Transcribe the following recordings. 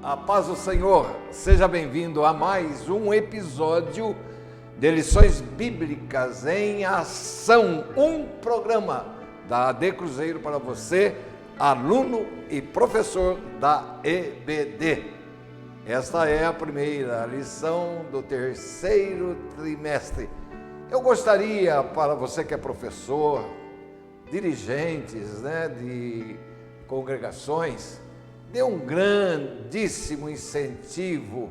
A paz do Senhor, seja bem-vindo a mais um episódio de Lições Bíblicas em Ação, um programa da AD Cruzeiro para você, aluno e professor da EBD. Esta é a primeira lição do terceiro trimestre. Eu gostaria, para você que é professor, dirigentes, de congregações, dê um grandíssimo incentivo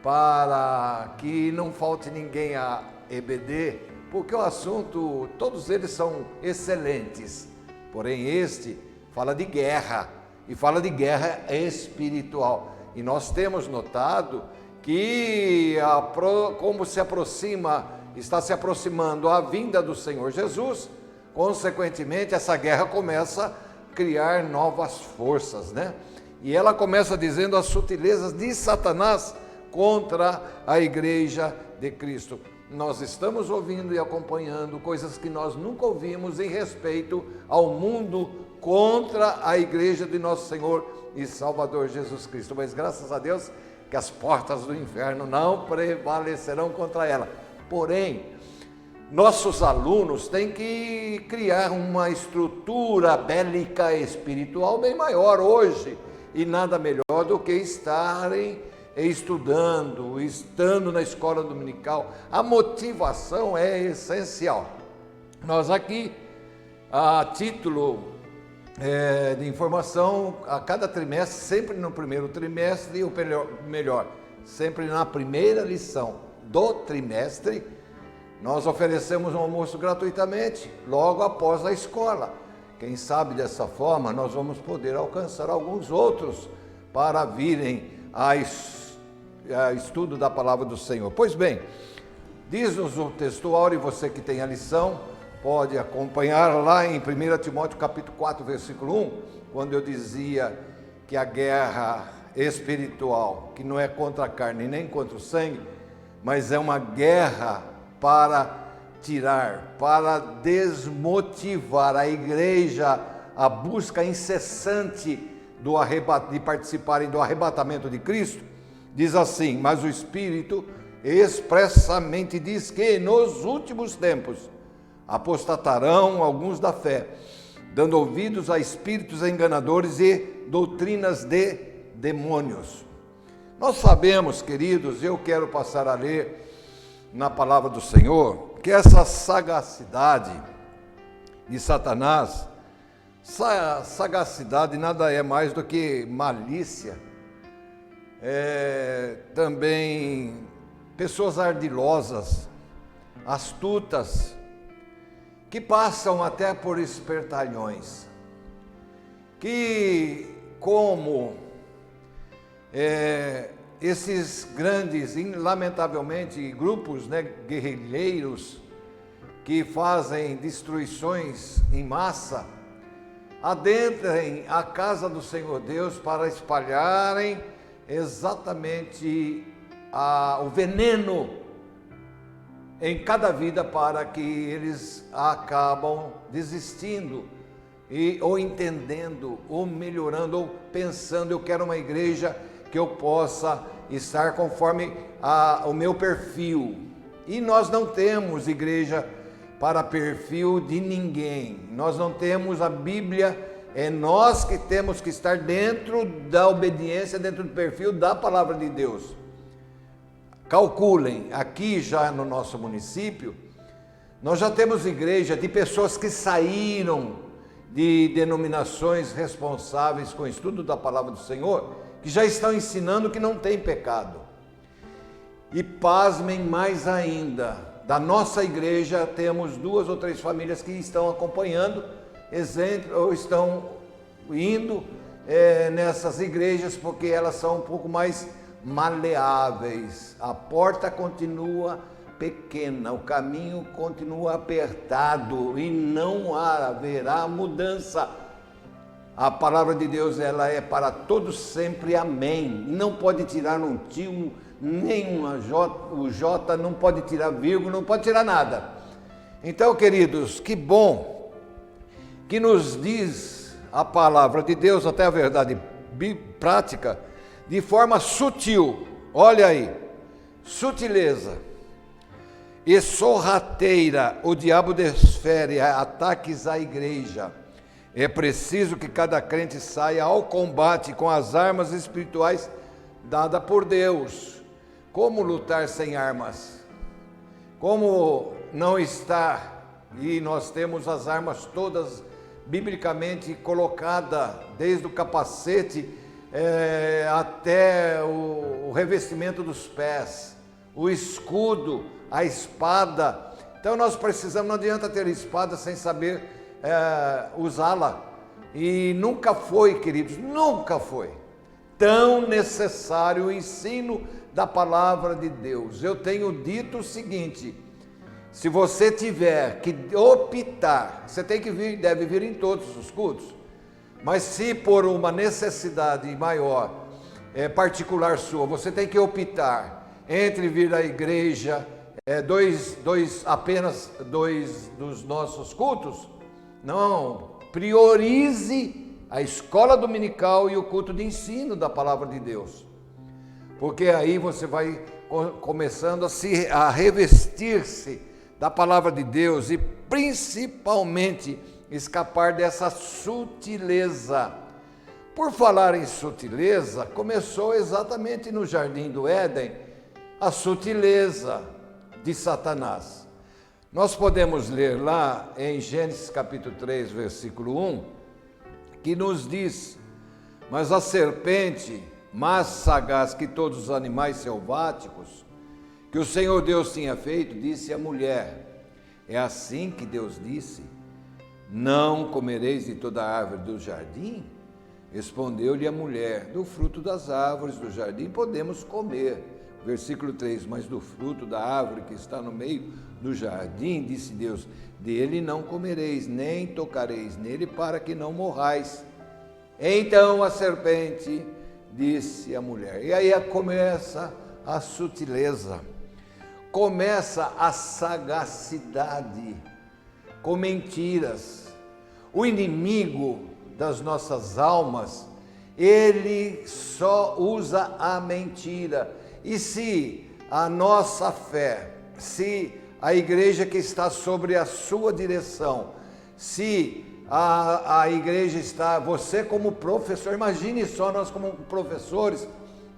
para que não falte ninguém à EBD, porque o assunto, todos eles são excelentes, porém este fala de guerra, e fala de guerra espiritual. E nós temos notado que como está se aproximando a vinda do Senhor Jesus, consequentemente essa guerra começa a criar novas forças, E ela começa dizendo as sutilezas de Satanás contra a igreja de Cristo. Nós estamos ouvindo e acompanhando coisas que nós nunca ouvimos em respeito ao mundo contra a igreja de nosso Senhor e Salvador Jesus Cristo. Mas graças a Deus que as portas do inferno não prevalecerão contra ela. Porém, nossos alunos têm que criar uma estrutura bélica espiritual bem maior hoje. E nada melhor do que estarem estudando, estando na escola dominical. A motivação é essencial. Nós aqui, a título de informação, a cada trimestre, sempre no primeiro trimestre, ou melhor, sempre na primeira lição do trimestre, nós oferecemos um almoço gratuitamente, logo após a escola. Quem sabe dessa forma nós vamos poder alcançar alguns outros para virem a estudo da palavra do Senhor. Pois bem, diz-nos o textuário, e você que tem a lição, pode acompanhar lá em 1 Timóteo capítulo 4, versículo 1, quando eu dizia que a guerra espiritual, que não é contra a carne nem contra o sangue, mas é uma guerra para tirar, para desmotivar a igreja à busca incessante de participarem do arrebatamento de Cristo. Diz assim: mas o Espírito expressamente diz que nos últimos tempos apostatarão alguns da fé, dando ouvidos a espíritos enganadores e doutrinas de demônios. Nós sabemos, queridos, eu quero passar a ler na palavra do Senhor, que essa sagacidade de Satanás, sagacidade nada é mais do que malícia, também pessoas ardilosas, astutas, que passam até por espertalhões, que como esses grandes, lamentavelmente, grupos guerrilheiros que fazem destruições em massa, adentrem a casa do Senhor Deus para espalharem exatamente o veneno em cada vida, para que eles acabam desistindo ou entendendo, ou melhorando, ou pensando: eu quero uma igreja que eu possa estar conforme o meu perfil. E nós não temos igreja para perfil de ninguém. Nós não temos a Bíblia, é nós que temos que estar dentro da obediência, dentro do perfil da palavra de Deus. Calculem, aqui já no nosso município, nós já temos igreja de pessoas que saíram de denominações responsáveis com o estudo da palavra do Senhor, que já estão ensinando que não tem pecado. E pasmem mais ainda, da nossa igreja temos 2 ou 3 famílias que estão acompanhando, ou estão indo nessas igrejas, porque elas são um pouco mais maleáveis. A porta continua pequena, o caminho continua apertado e não haverá mudança. A palavra de Deus, ela é para todos sempre, amém. Não pode tirar um tio, nem o J, não pode tirar vírgula, não pode tirar nada. Então, queridos, que bom que nos diz a palavra de Deus, até a verdade prática, de forma sutil, olha aí, sutileza e sorrateira, o diabo desfere ataques à igreja. É preciso que cada crente saia ao combate com as armas espirituais dadas por Deus. Como lutar sem armas? Como não estar? E nós temos as armas todas biblicamente colocadas, desde o capacete até o revestimento dos pés, o escudo, a espada. Então nós precisamos, não adianta ter espada sem saber usá-la. E nunca foi, queridos, nunca foi tão necessário o ensino da palavra de Deus. Eu tenho dito o seguinte: se você tiver que optar, você tem que vir, deve vir em todos os cultos, mas se por uma necessidade maior, particular sua, você tem que optar entre vir à igreja, apenas dois dos nossos cultos, não, priorize a escola dominical e o culto de ensino da palavra de Deus, porque aí você vai começando a revestir-se da palavra de Deus e principalmente escapar dessa sutileza. Por falar em sutileza, começou exatamente no Jardim do Éden a sutileza de Satanás. Nós podemos ler lá em Gênesis capítulo 3, versículo 1, que nos diz: mas a serpente, mais sagaz que todos os animais selváticos, que o Senhor Deus tinha feito, disse à mulher: é assim que Deus disse, não comereis de toda a árvore do jardim? Respondeu-lhe a mulher: do fruto das árvores do jardim podemos comer. Versículo 3, mas do fruto da árvore que está no meio do jardim, disse Deus, dele não comereis, nem tocareis nele, para que não morrais. Então a serpente disse à mulher, e aí começa a sutileza, começa a sagacidade, com mentiras. O inimigo das nossas almas, ele só usa a mentira. E se a nossa fé, se a igreja que está sobre a sua direção, se a igreja está, você como professor, imagine só nós como professores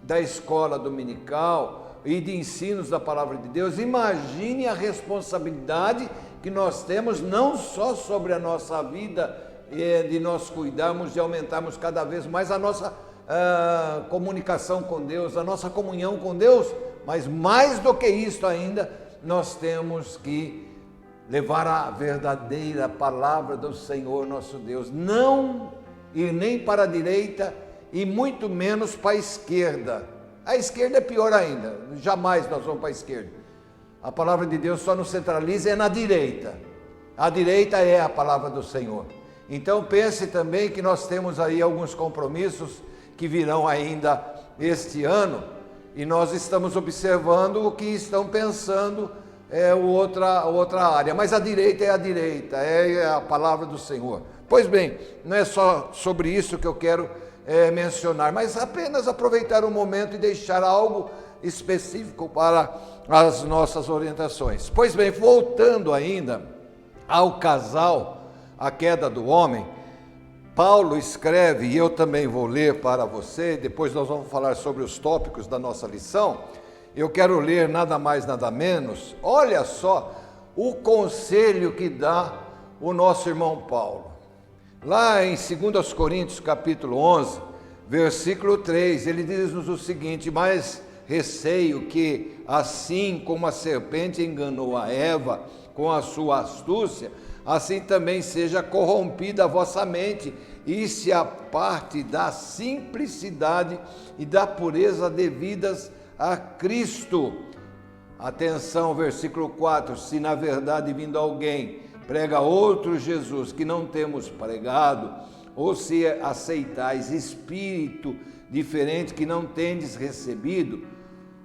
da escola dominical e de ensinos da palavra de Deus, imagine a responsabilidade que nós temos não só sobre a nossa vida, de nós cuidarmos, de aumentarmos cada vez mais a nossa comunicação com Deus, a nossa comunhão com Deus, mas mais do que isso ainda, nós temos que levar a verdadeira palavra do Senhor nosso Deus, não ir nem para a direita e muito menos para a esquerda. A esquerda é pior ainda, jamais nós vamos para a esquerda. A palavra de Deus só nos centraliza na direita. A direita é a palavra do Senhor. Então pense também que nós temos aí alguns compromissos que virão ainda este ano, e nós estamos observando o que estão pensando outra área, mas a direita é a palavra do Senhor. Pois bem, não é só sobre isso que eu quero mencionar, mas apenas aproveitar o momento e deixar algo específico para as nossas orientações. Pois bem, voltando ainda ao casal, a queda do homem, Paulo escreve, e eu também vou ler para você, depois nós vamos falar sobre os tópicos da nossa lição. Eu quero ler nada mais, nada menos, olha só o conselho que dá o nosso irmão Paulo. Lá em 2 Coríntios capítulo 11, versículo 3, ele diz-nos o seguinte: mas receio que, assim como a serpente enganou a Eva com a sua astúcia, assim também seja corrompida a vossa mente, e se aparte da simplicidade e da pureza devidas a Cristo. Atenção, versículo 4, se na verdade vindo alguém prega outro Jesus que não temos pregado, ou se aceitais espírito diferente que não tendes recebido,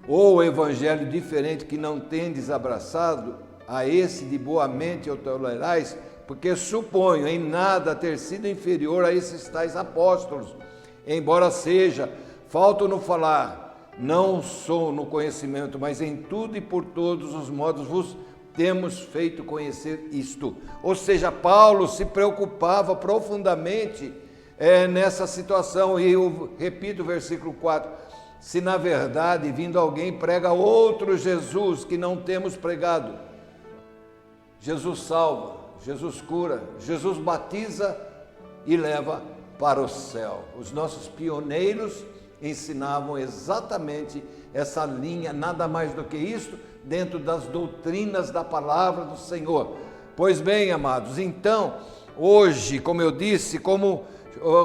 ou evangelho diferente que não tendes abraçado, a esse de boa mente o tolerais, porque suponho em nada ter sido inferior a esses tais apóstolos, embora seja falto no falar, não sou no conhecimento, mas em tudo e por todos os modos vos temos feito conhecer isto. Ou seja, Paulo se preocupava profundamente nessa situação, e eu repito o versículo 4, se na verdade vindo alguém prega outro Jesus que não temos pregado, Jesus salva, Jesus cura, Jesus batiza e leva para o céu. Os nossos pioneiros ensinavam exatamente essa linha, nada mais do que isso, dentro das doutrinas da palavra do Senhor. Pois bem, amados, então, hoje, como eu disse, como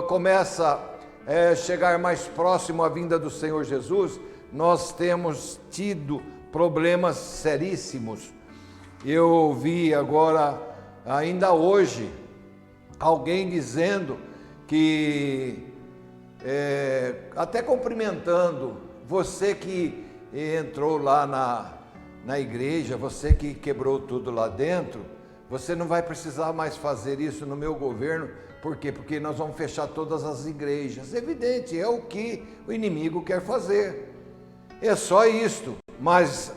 começa a chegar mais próximo a vinda do Senhor Jesus, nós temos tido problemas seríssimos. Eu vi agora, ainda hoje, alguém dizendo que, até cumprimentando, você que entrou lá na igreja, você que quebrou tudo lá dentro, você não vai precisar mais fazer isso no meu governo. Por quê? Porque nós vamos fechar todas as igrejas. Evidente, é o que o inimigo quer fazer. É só isto, mas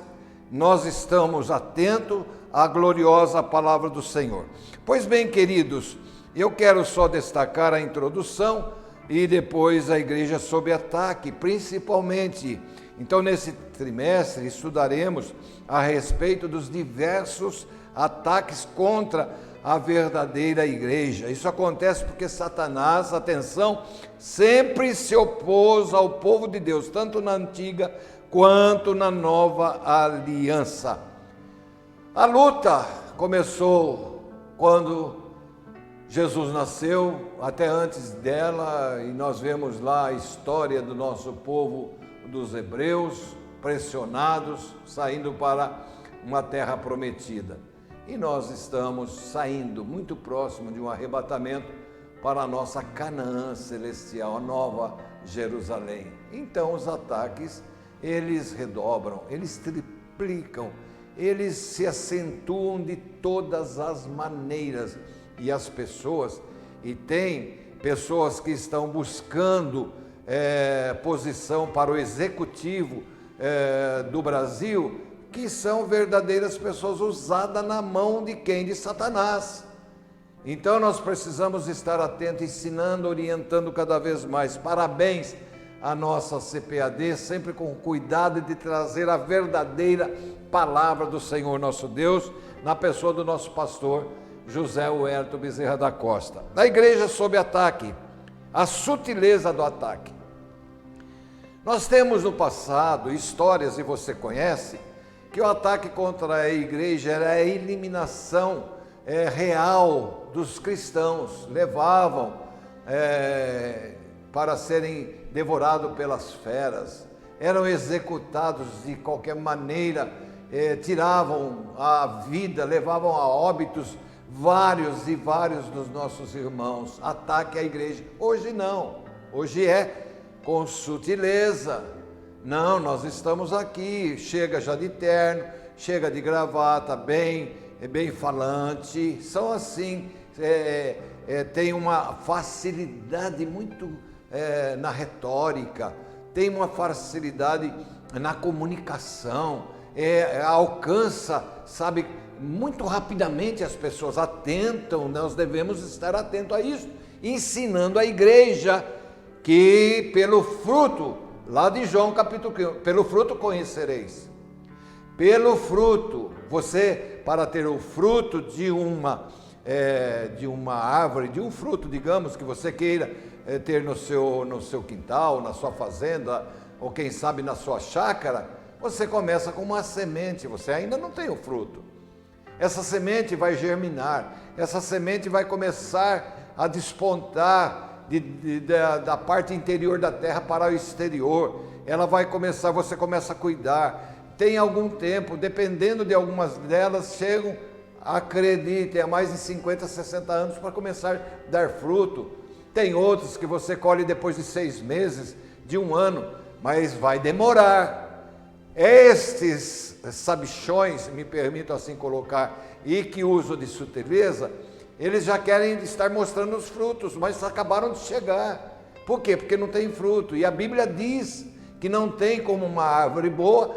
nós estamos atentos à gloriosa palavra do Senhor. Pois bem, queridos, eu quero só destacar a introdução e depois a igreja sob ataque, principalmente. Então, nesse trimestre, estudaremos a respeito dos diversos ataques contra a verdadeira igreja. Isso acontece porque Satanás, atenção, sempre se opôs ao povo de Deus, tanto na antiga quanto na nova aliança. A luta começou quando Jesus nasceu, até antes dela, e nós vemos lá a história do nosso povo, dos hebreus, pressionados, saindo para uma terra prometida. E nós estamos saindo muito próximo de um arrebatamento para a nossa Canaã celestial, a nova Jerusalém. Então os ataques, eles redobram, eles triplicam, eles se acentuam de todas as maneiras. E as pessoas, e tem pessoas que estão buscando posição para o executivo do Brasil, que são verdadeiras pessoas usadas na mão de quem? De Satanás. Então nós precisamos estar atentos, ensinando, orientando cada vez mais. Parabéns à nossa CPAD, sempre com cuidado de trazer a verdadeira palavra do Senhor nosso Deus, na pessoa do nosso pastor José Huerto Bezerra da Costa. A igreja sob ataque, a sutileza do ataque. Nós temos no passado histórias, e você conhece, que o ataque contra a igreja era a eliminação real dos cristãos, levavam para serem devorados pelas feras, eram executados de qualquer maneira, tiravam a vida, levavam a óbitos vários e vários dos nossos irmãos. Ataque à igreja. Hoje não, hoje é com sutileza. Não, nós estamos aqui, chega já de terno, chega de gravata, bem falante, são assim, tem uma facilidade muito na retórica, tem uma facilidade na comunicação, alcança, sabe, muito rapidamente as pessoas atentam. Nós devemos estar atentos a isso, ensinando a igreja que pelo fruto, lá de João capítulo 15, pelo fruto conhecereis. Pelo fruto, você, para ter o fruto de uma árvore, de um fruto, digamos, que você queira ter no seu quintal, na sua fazenda, ou quem sabe na sua chácara, você começa com uma semente, você ainda não tem o fruto. Essa semente vai germinar, essa semente vai começar a despontar da parte interior da terra para o exterior. Ela vai começar, você começa a cuidar. Tem algum tempo, dependendo de algumas delas, chegam, acreditem, a mais de 50, 60 anos para começar a dar fruto. Tem outros que você colhe depois de 6 meses, de 1 ano, mas vai demorar. Estes sabichões, me permito assim colocar, e que uso de sutileza, eles já querem estar mostrando os frutos, mas acabaram de chegar. Por quê? Porque não tem fruto. E a Bíblia diz que não tem como uma árvore boa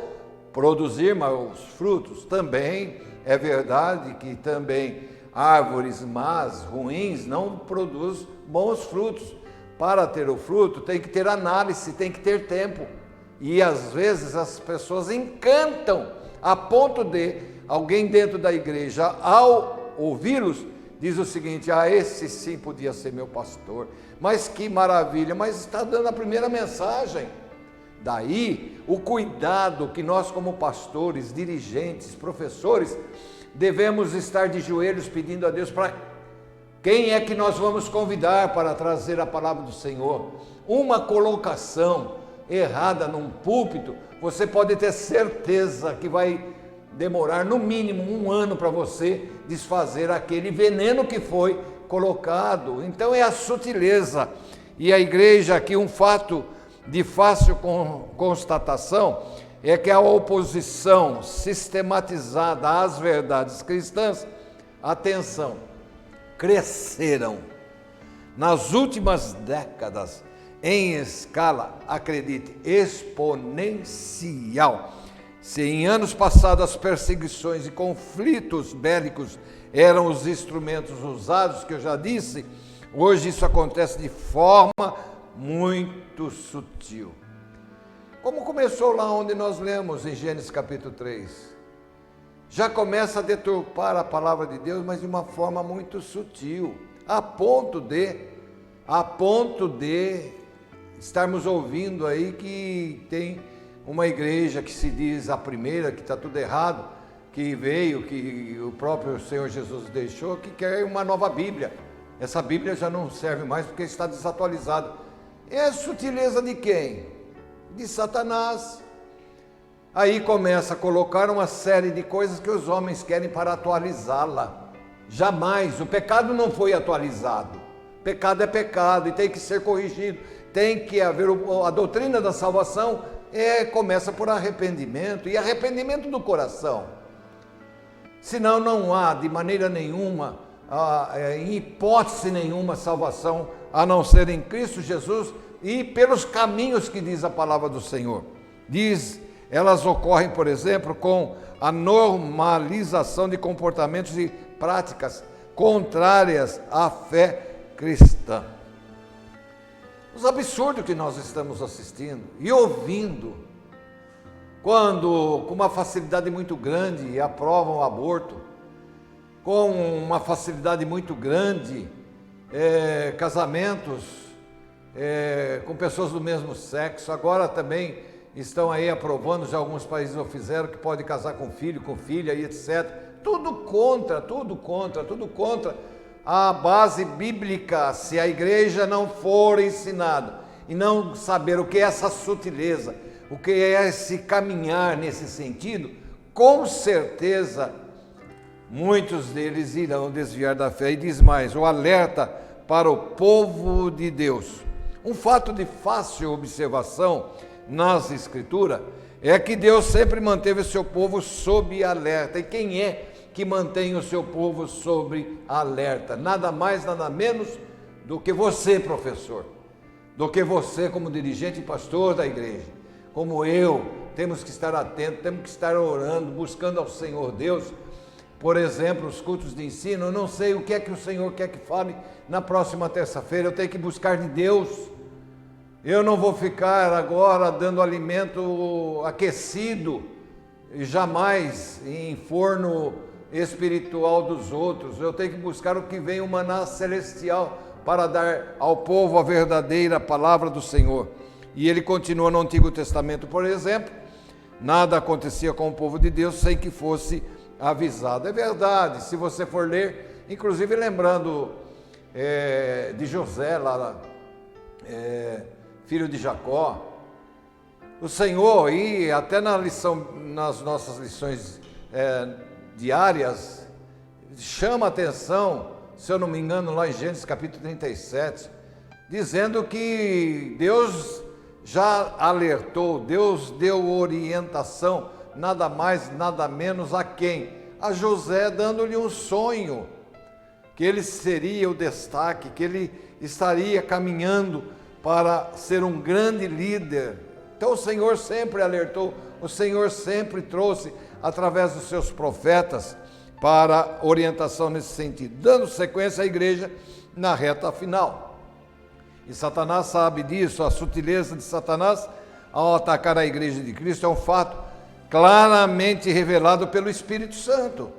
produzir maus frutos. Também é verdade que também árvores más, ruins, não produzem bons frutos. Para ter o fruto tem que ter análise, tem que ter tempo. E às vezes as pessoas encantam a ponto de alguém dentro da igreja, ao ouvi-los, diz o seguinte: esse sim podia ser meu pastor, mas que maravilha, mas está dando a primeira mensagem. Daí o cuidado que nós como pastores, dirigentes, professores, devemos estar de joelhos pedindo a Deus para quem é que nós vamos convidar para trazer a palavra do Senhor. Uma colocação errada num púlpito, você pode ter certeza que vai demorar no mínimo 1 ano para você desfazer aquele veneno que foi colocado. Então é a sutileza. E a igreja aqui, um fato de fácil constatação é que a oposição sistematizada às verdades cristãs, atenção, cresceram nas últimas décadas em escala, acredite, exponencial. Se em anos passados as perseguições e conflitos bélicos eram os instrumentos usados, que eu já disse, hoje isso acontece de forma muito sutil. Como começou lá onde nós lemos em Gênesis capítulo 3. Já começa a deturpar a palavra de Deus, mas de uma forma muito sutil, a ponto de estarmos ouvindo aí que tem uma igreja que se diz a primeira, que está tudo errado, que veio, que o próprio Senhor Jesus deixou, que quer uma nova Bíblia. Essa Bíblia já não serve mais porque está desatualizada. É a sutileza de quem? De Satanás. Aí começa a colocar uma série de coisas que os homens querem para atualizá-la. Jamais, o pecado não foi atualizado. Pecado é pecado e tem que ser corrigido. Tem que haver a doutrina da salvação, começa por arrependimento, e arrependimento do coração. Senão não há de maneira nenhuma, em hipótese nenhuma, salvação, a não ser em Cristo Jesus e pelos caminhos que diz a palavra do Senhor. Elas ocorrem, por exemplo, com a normalização de comportamentos e práticas contrárias à fé cristã. Os absurdos que nós estamos assistindo e ouvindo, quando com uma facilidade muito grande aprovam o aborto, com uma facilidade muito grande casamentos com pessoas do mesmo sexo, agora também estão aí aprovando, já alguns países o fizeram, que pode casar com filho, com filha e etc. Tudo contra a base bíblica. Se a igreja não for ensinada e não saber o que é essa sutileza, o que é esse caminhar nesse sentido, com certeza muitos deles irão desviar da fé. E diz mais, o alerta para o povo de Deus. Um fato de fácil observação nas Escrituras é que Deus sempre manteve o seu povo sob alerta. E quem é que mantém o seu povo sob alerta? Nada mais, nada menos do que você, professor, do que você como dirigente e pastor da igreja, como eu. Temos que estar atentos, temos que estar orando, buscando ao Senhor Deus. Por exemplo, os cultos de ensino, eu não sei o que é que o Senhor quer que fale na próxima terça-feira, eu tenho que buscar de Deus. Eu não vou ficar agora dando alimento aquecido, jamais em forno espiritual dos outros. Eu tenho que buscar o que vem, o maná celestial, para dar ao povo a verdadeira palavra do Senhor. E ele continua no Antigo Testamento, por exemplo, nada acontecia com o povo de Deus sem que fosse avisado. É verdade, se você for ler, inclusive lembrando de José, filho de Jacó, o Senhor, e até nas nossas lições diárias, chama a atenção, se eu não me engano, lá em Gênesis capítulo 37, dizendo que Deus já alertou, Deus deu orientação, nada mais, nada menos a quem? A José, dando-lhe um sonho, que ele seria o destaque, que ele estaria caminhando para ser um grande líder. Então o Senhor sempre alertou, o Senhor sempre trouxe através dos seus profetas para orientação nesse sentido, dando sequência à igreja na reta final. E Satanás sabe disso, a sutileza de Satanás ao atacar a igreja de Cristo é um fato claramente revelado pelo Espírito Santo.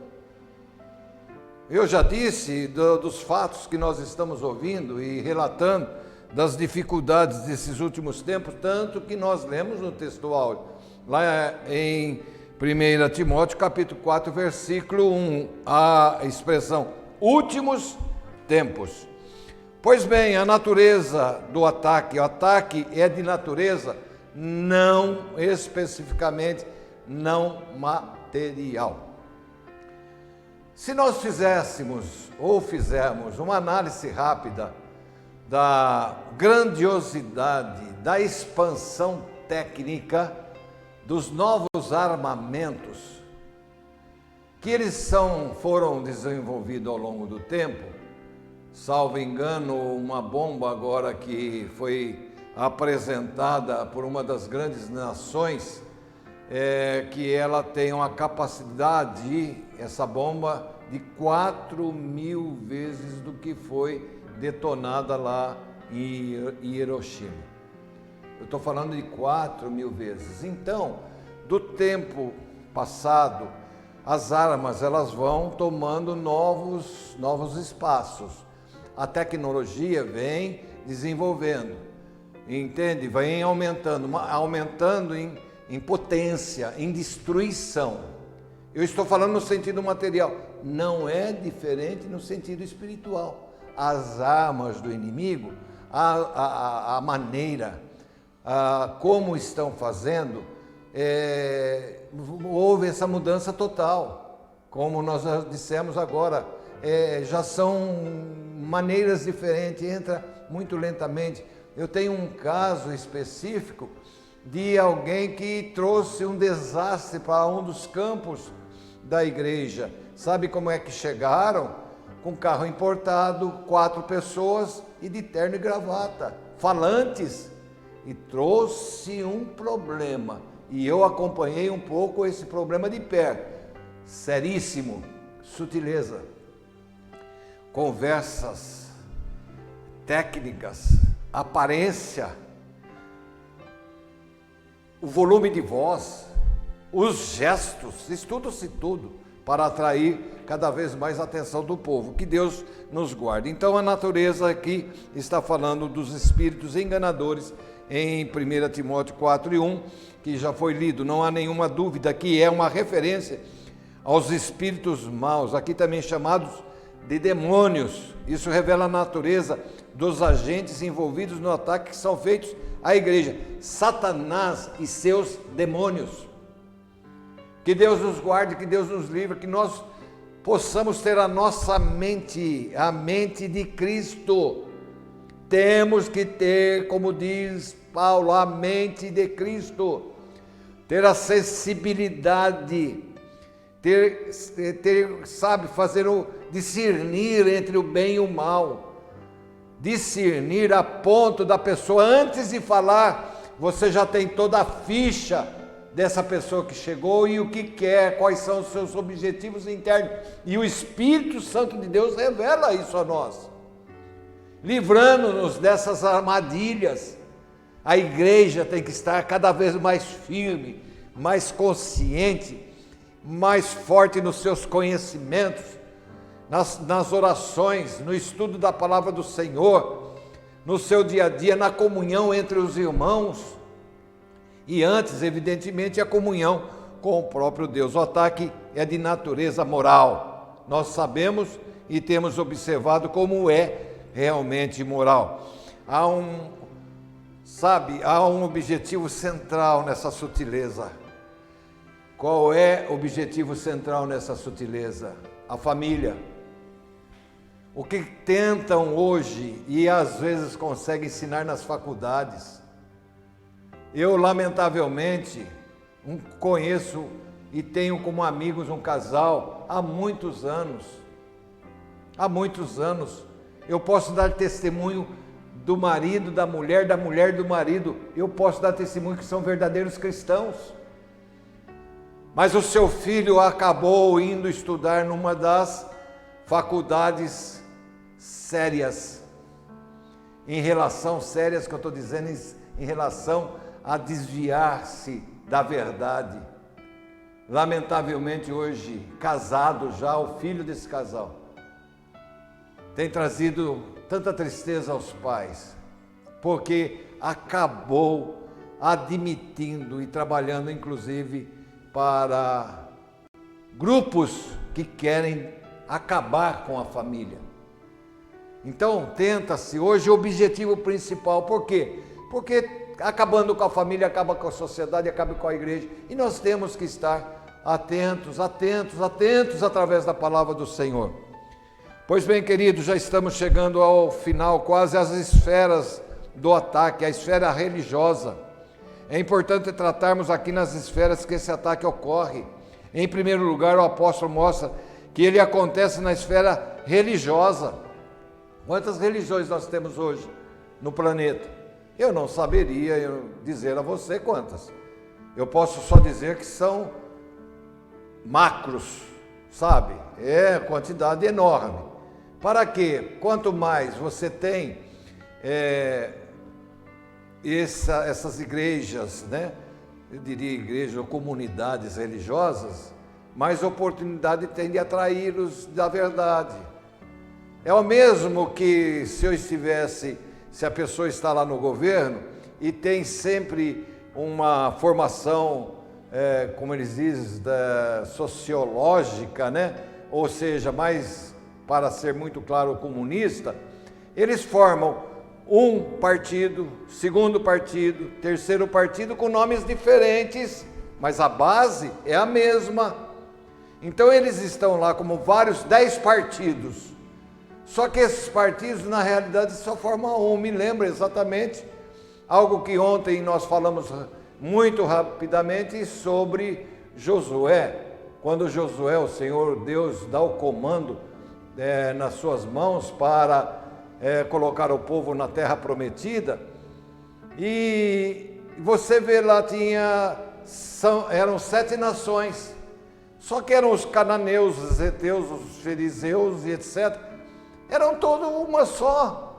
Eu já disse dos fatos que nós estamos ouvindo e relatando, das dificuldades desses últimos tempos, tanto que nós lemos no texto áudio, lá em 1 Timóteo capítulo 4, versículo 1, a expressão últimos tempos. Pois bem, a natureza do ataque, o ataque é de natureza não especificamente não material. Se nós fizermos uma análise rápida da grandiosidade, da expansão técnica dos novos armamentos que eles foram desenvolvidos ao longo do tempo, salvo engano, uma bomba agora que foi apresentada por uma das grandes nações, que ela tem uma capacidade, essa bomba, de 4.000 vezes do que foi detonada lá em Hiroshima. Eu estou falando de 4.000 vezes. Então, do tempo passado, as armas elas vão tomando novos espaços. A tecnologia vem desenvolvendo, entende? Vem aumentando em potência, em destruição. Eu estou falando no sentido material, não é diferente no sentido espiritual. As armas do inimigo, a maneira, como estão fazendo, houve essa mudança total. Como nós já dissemos agora, já são maneiras diferentes, entra muito lentamente. Eu tenho um caso específico de alguém que trouxe um desastre para um dos campos da igreja. Sabe como é que chegaram? Com carro importado, 4 pessoas e de terno e gravata, falantes, e trouxe um problema. E eu acompanhei um pouco esse problema de perto, seríssimo, sutileza, conversas, técnicas, aparência, o volume de voz, os gestos, estuda-se tudo para atrair cada vez mais a atenção do povo. Que Deus nos guarde. Então a natureza aqui está falando dos espíritos enganadores em 1 Timóteo 4:1, que já foi lido. Não há nenhuma dúvida que é uma referência aos espíritos maus, aqui também chamados de demônios. Isso revela a natureza dos agentes envolvidos no ataque que são feitos à igreja, Satanás e seus demônios. Que Deus nos guarde, que Deus nos livre, que nós possamos ter a nossa mente, a mente de Cristo. Temos que ter, como diz Paulo, a mente de Cristo, ter a sensibilidade, sabe, discernir entre o bem e o mal, discernir a ponto da pessoa, antes de falar, você já tem toda a ficha dessa pessoa que chegou e o que quer, quais são os seus objetivos internos, e o Espírito Santo de Deus revela isso a nós, livrando-nos dessas armadilhas. A igreja tem que estar cada vez mais firme, mais consciente, mais forte nos seus conhecimentos, nas orações, no estudo da palavra do Senhor, no seu dia a dia, na comunhão entre os irmãos, e antes, evidentemente, a comunhão com o próprio Deus. O ataque é de natureza moral. Nós sabemos e temos observado como é realmente moral. Há um objetivo central nessa sutileza. Qual é o objetivo central nessa sutileza? A família. O que tentam hoje e às vezes conseguem ensinar nas faculdades. Eu, lamentavelmente, conheço e tenho como amigos um casal há muitos anos. Há muitos anos. Eu posso dar testemunho do marido, da mulher do marido. Eu posso dar testemunho que são verdadeiros cristãos. Mas o seu filho acabou indo estudar numa das faculdades sérias, sérias que eu estou dizendo, em relação a desviar-se da verdade. Lamentavelmente hoje, casado já, o filho desse casal tem trazido tanta tristeza aos pais, porque acabou admitindo e trabalhando inclusive para grupos que querem acabar com a família. Então tenta-se hoje o objetivo principal, por quê? Porque acabando com a família, acaba com a sociedade, acaba com a igreja, e nós temos que estar atentos através da palavra do Senhor. Pois bem, queridos, já estamos chegando ao final, quase às esferas do ataque, a esfera religiosa. É importante tratarmos aqui nas esferas que esse ataque ocorre. Em primeiro lugar, o apóstolo mostra que ele acontece na esfera religiosa. Quantas religiões nós temos hoje no planeta? Eu não saberia dizer a você quantas. Eu posso só dizer que são macros, sabe? É quantidade enorme. Para quê? Quanto mais você tem essas igrejas, né? Eu diria igrejas ou comunidades religiosas, mais oportunidade tem de atraí-los da verdade. É o mesmo que se a pessoa está lá no governo e tem sempre uma formação, como eles dizem, sociológica, né? Ou seja, mais, para ser muito claro, comunista, eles formam um partido, segundo partido, terceiro partido, com nomes diferentes, mas a base é a mesma. Então eles estão lá como 10 partidos, só que esses partidos na realidade só formam um. Me lembra exatamente algo que ontem nós falamos muito rapidamente sobre Josué. Quando Josué, o Senhor Deus, dá o comando nas suas mãos para colocar o povo na terra prometida, e você vê lá, eram 7 nações, só que eram os cananeus, os heteus, os fariseus e etc. Eram todos uma só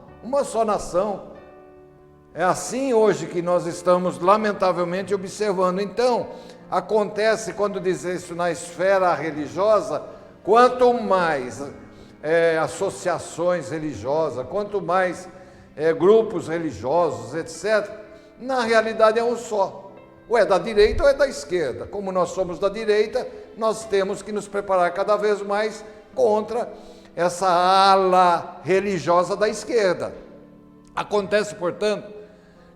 nação. É assim hoje que nós estamos lamentavelmente observando. Então, acontece quando diz isso na esfera religiosa, quanto mais associações religiosas, quanto mais grupos religiosos, etc., na realidade é um só. Ou é da direita ou é da esquerda. Como nós somos da direita, nós temos que nos preparar cada vez mais contra essa ala religiosa da esquerda. Acontece, portanto,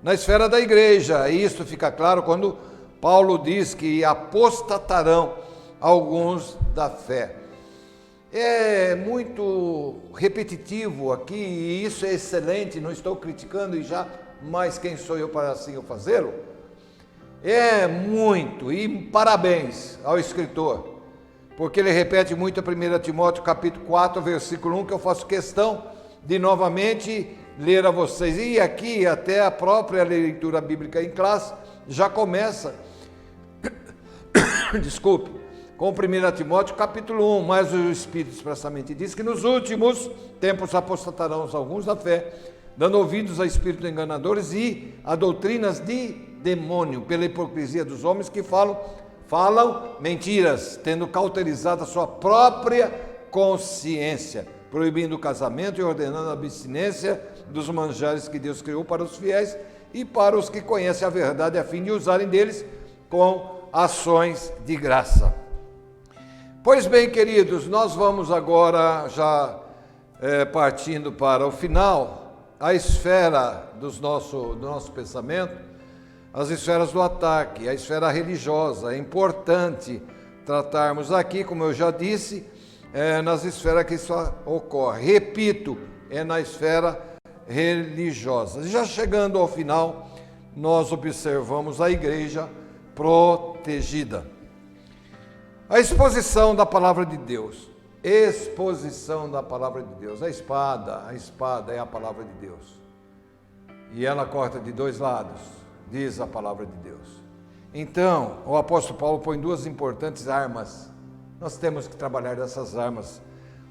na esfera da igreja, e isso fica claro quando Paulo diz que apostatarão alguns da fé. É muito repetitivo aqui, e isso é excelente, não estou criticando, e já, mas quem sou eu para assim eu fazê-lo? É muito, e parabéns ao escritor, porque ele repete muito a 1 Timóteo capítulo 4, versículo 1, que eu faço questão de novamente ler a vocês. E aqui até a própria leitura bíblica em classe já começa, desculpe, com 1 Timóteo capítulo 1, mas o Espírito expressamente diz que nos últimos tempos apostatarão alguns da fé, dando ouvidos a espíritos enganadores e a doutrinas de demônio, pela hipocrisia dos homens que falam mentiras, tendo cauterizado a sua própria consciência, proibindo o casamento e ordenando a abstinência dos manjares que Deus criou para os fiéis e para os que conhecem a verdade, a fim de usarem deles com ações de graça. Pois bem, queridos, nós vamos agora, já partindo para o final, a esfera do nosso pensamento, as esferas do ataque, a esfera religiosa. É importante tratarmos aqui, como eu já disse, nas esferas que isso ocorre. Repito, é na esfera religiosa. Já chegando ao final, nós observamos a igreja protegida. A exposição da palavra de Deus. Exposição da palavra de Deus. A espada é a palavra de Deus. e ela corta de dois lados, diz a palavra de Deus. Então, o apóstolo Paulo põe duas importantes armas. Nós temos que trabalhar dessas armas,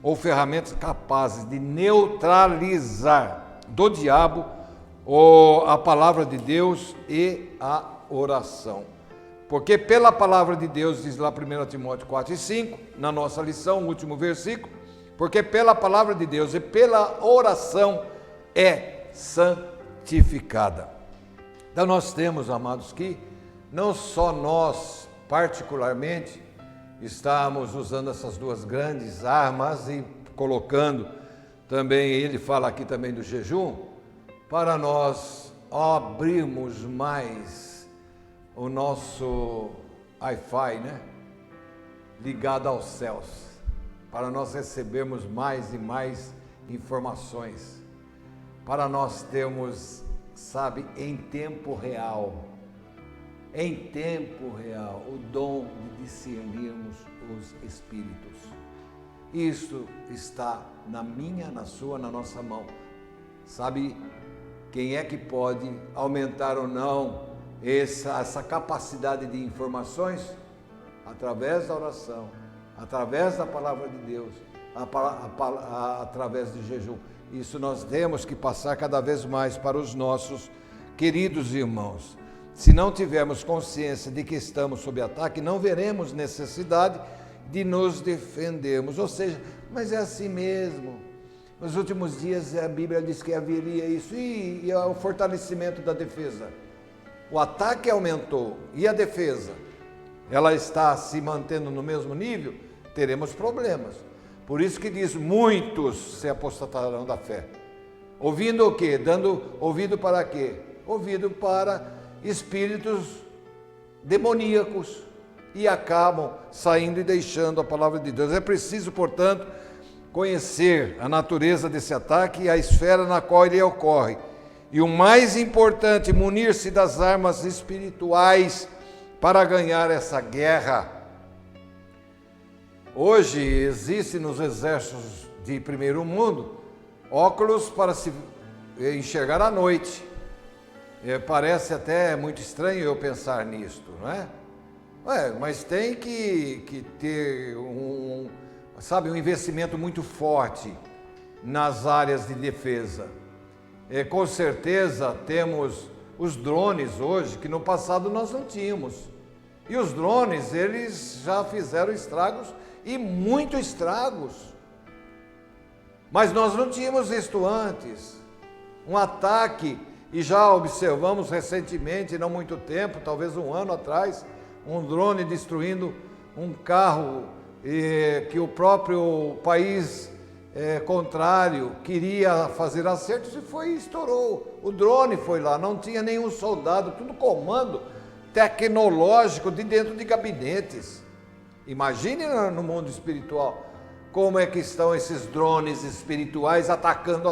ou ferramentas capazes de neutralizar do diabo a palavra de Deus e a oração. Porque pela palavra de Deus, diz lá 1 Timóteo 4 e 5, na nossa lição, o último versículo, porque pela palavra de Deus e pela oração é santificada. Então nós temos, amados, que não só nós, particularmente, estamos usando essas duas grandes armas e colocando também, ele fala aqui também do jejum, para nós abrirmos mais o nosso Wi-Fi, né? Ligado aos céus, para nós recebermos mais e mais informações, para nós termos, sabe, em tempo real, o dom de discernirmos os espíritos. Isso está na minha, na sua, na nossa mão. Sabe quem é que pode aumentar ou não essa capacidade de informações? Através da oração, através da palavra de Deus, através do jejum. Isso nós temos que passar cada vez mais para os nossos queridos irmãos. Se não tivermos consciência de que estamos sob ataque, não veremos necessidade de nos defendermos. Ou seja, mas é assim mesmo. Nos últimos dias a Bíblia diz que haveria isso e o fortalecimento da defesa. O ataque aumentou e a defesa, ela está se mantendo no mesmo nível, teremos problemas. Por isso que diz, muitos se apostatarão da fé. Ouvindo o quê? Dando ouvido para quê? Ouvido para espíritos demoníacos e acabam saindo e deixando a palavra de Deus. É preciso, portanto, conhecer a natureza desse ataque e a esfera na qual ele ocorre. E o mais importante, munir-se das armas espirituais para ganhar essa guerra. Hoje existe nos exércitos de primeiro mundo óculos para se enxergar à noite. Parece até muito estranho eu pensar nisto, não é? Mas tem que ter um investimento muito forte nas áreas de defesa. Com certeza temos os drones hoje, que no passado nós não tínhamos. E os drones, eles já fizeram estragos, e muito estragos. Mas nós não tínhamos isto antes. Um ataque, e já observamos recentemente, não muito tempo, talvez um ano atrás, um drone destruindo um carro que o próprio país contrário queria fazer acertos e estourou. O drone foi lá, não tinha nenhum soldado, tudo comando tecnológico de dentro de gabinetes. Imagine no mundo espiritual como é que estão esses drones espirituais atacando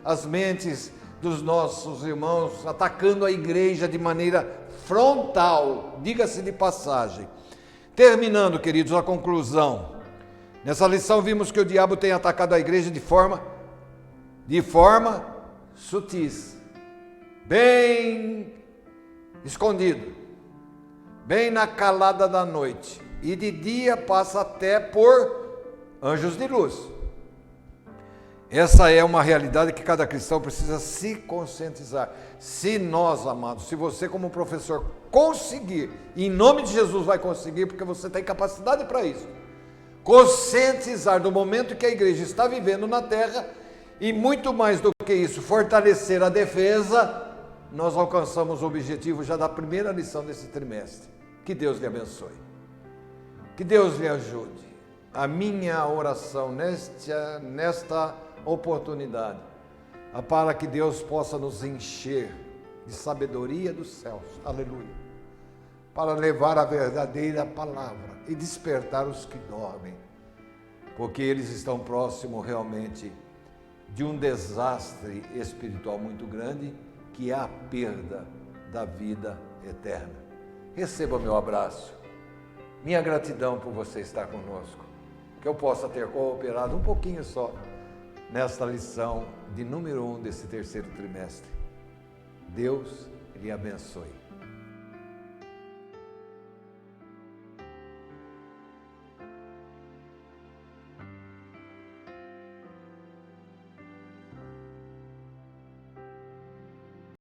as mentes dos nossos irmãos, atacando a igreja de maneira frontal, diga-se de passagem. Terminando, queridos, a conclusão. Nessa lição vimos que o diabo tem atacado a igreja de forma sutis, bem escondido, bem na calada da noite, e de dia passa até por anjos de luz. Essa é uma realidade que cada cristão precisa se conscientizar. Se nós, amados, se você como professor conseguir, em nome de Jesus vai conseguir, porque você tem capacidade para isso, conscientizar do momento que a igreja está vivendo na terra, e muito mais do que isso, fortalecer a defesa, nós alcançamos o objetivo já da primeira lição desse trimestre. Que Deus lhe abençoe. Que Deus lhe ajude. A minha oração nesta oportunidade, para que Deus possa nos encher de sabedoria dos céus, aleluia, para levar a verdadeira palavra e despertar os que dormem, porque eles estão próximos realmente de um desastre espiritual muito grande, que é a perda da vida eterna. Receba meu abraço, minha gratidão por você estar conosco, que eu possa ter cooperado um pouquinho só nesta lição de número 1 desse terceiro trimestre. Deus lhe abençoe.